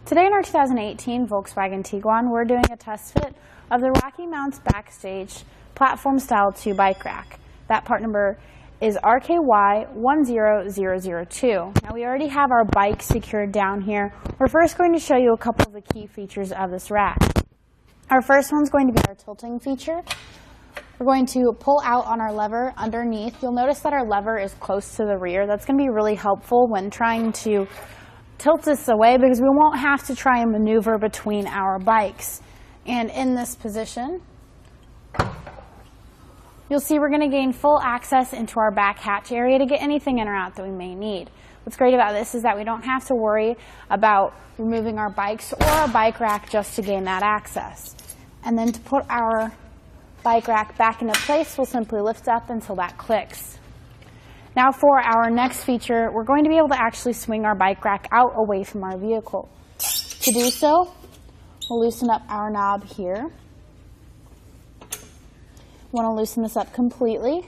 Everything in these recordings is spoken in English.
Today in our 2018 Volkswagen Tiguan, we're doing a test fit of the RockyMounts BackStage Platform Style 2 Bike Rack. That part number is RKY10002. Now we already have our bike secured down here. We're first going to show you a couple of the key features of this rack. Our first one's going to be our tilting feature. We're going to pull out on our lever underneath. You'll notice that our lever is close to the rear. That's going to be really helpful when trying to tilt this away because we won't have to try and maneuver between our bikes. And in this position, you'll see we're going to gain full access into our back hatch area to get anything in or out that we may need. What's great about this is that we don't have to worry about removing our bikes or our bike rack just to gain that access. And then to put our bike rack back into place, we'll simply lift up until that clicks. Now for our next feature, we're going to be able to actually swing our bike rack out away from our vehicle. To do so, we'll loosen up our knob here. We want to loosen this up completely.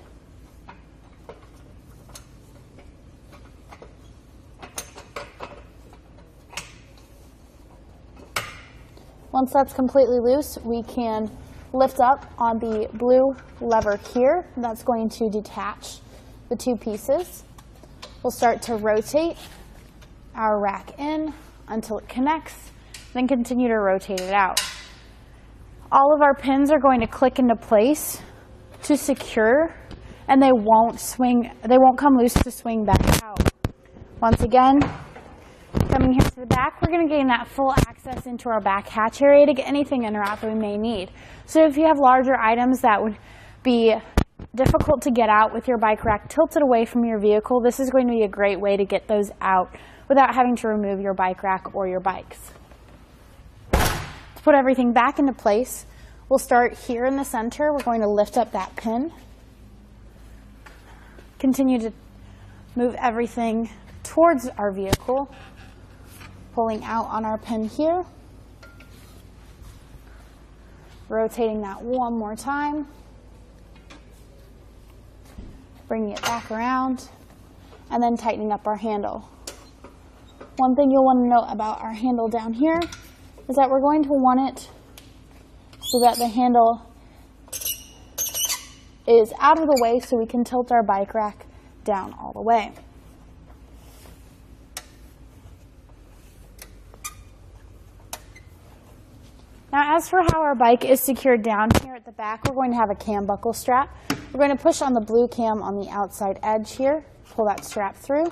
Once that's completely loose, we can lift up on the blue lever here. That's going to detach the two pieces. We'll start to rotate our rack in until it connects, then continue to rotate it out. All of our pins are going to click into place to secure, and they won't come loose to swing back out. Once again, coming here to the back, we're going to gain that full access into our back hatch area to get anything in or out that we may need. So if you have larger items that would be difficult to get out with your bike rack tilted away from your vehicle, this is going to be a great way to get those out without having to remove your bike rack or your bikes. To put everything back into place, we'll start here in the center. We're going to lift up that pin. Continue to move everything towards our vehicle, pulling out on our pin here. Rotating that one more time. Bringing it back around, and then tightening up our handle. One thing you'll want to note about our handle down here is that we're going to want it so that the handle is out of the way so we can tilt our bike rack down all the way. Now as for how our bike is secured down here at the back, we're going to have a cam buckle strap. We're going to push on the blue cam on the outside edge here, pull that strap through.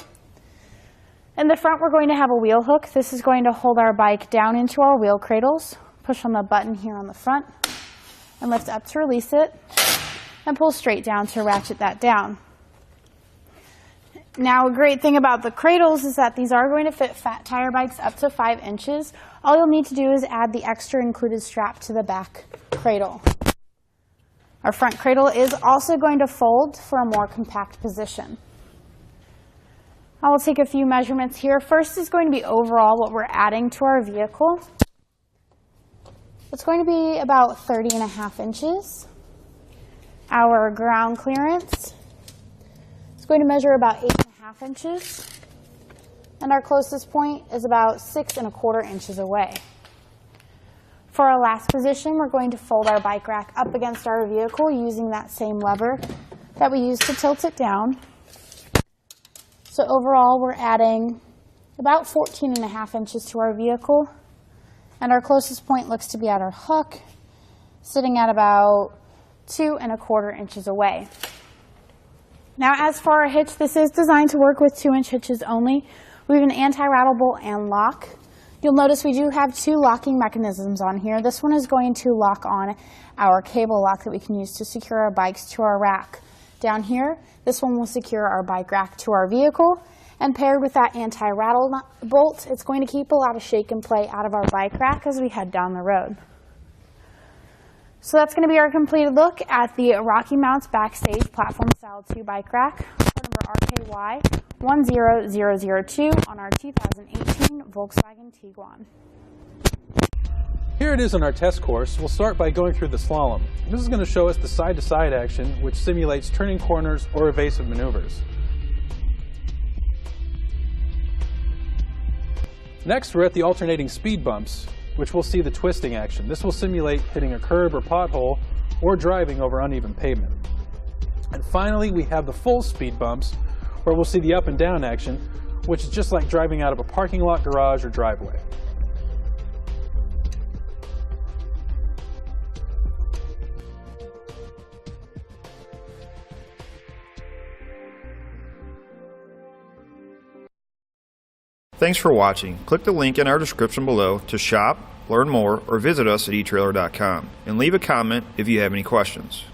In the front, we're going to have a wheel hook. This is going to hold our bike down into our wheel cradles. Push on the button here on the front and lift up to release it, and pull straight down to ratchet that down. Now, a great thing about the cradles is that these are going to fit fat tire bikes up to 5 inches. All you'll need to do is add the extra included strap to the back cradle. Our front cradle is also going to fold for a more compact position. I will take a few measurements here. First is going to be overall what we're adding to our vehicle. It's going to be about 30.5 inches. Our ground clearance is going to measure about 8.5 inches. And our closest point is about 6.25 inches away. For our last position, we're going to fold our bike rack up against our vehicle using that same lever that we used to tilt it down. So overall, we're adding about 14.5 inches to our vehicle. And our closest point looks to be at our hook, sitting at about 2.25 inches away. Now as for our hitch, this is designed to work with 2-inch hitches only. We have an anti-rattle bolt and lock. You'll notice we do have 2 locking mechanisms on here. This one is going to lock on our cable lock that we can use to secure our bikes to our rack. Down here, this one will secure our bike rack to our vehicle. And paired with that anti-rattle bolt, it's going to keep a lot of shake and play out of our bike rack as we head down the road. So that's going to be our completed look at the RockyMounts BackStage Platform Style 2 Bike Rack, part number RKY10002 on our 2018 Volkswagen Tiguan. Here it is on our test course. We'll start by going through the slalom. This is going to show us the side-to-side action, which simulates turning corners or evasive maneuvers. Next, we're at the alternating speed bumps, which will see the twisting action. This will simulate hitting a curb or pothole or driving over uneven pavement. And finally, we have the full speed bumps, where we'll see the up and down action, which is just like driving out of a parking lot, garage, or driveway. Thanks for watching. Click the link in our description below to shop, learn more, or visit us at etrailer.com and leave a comment if you have any questions.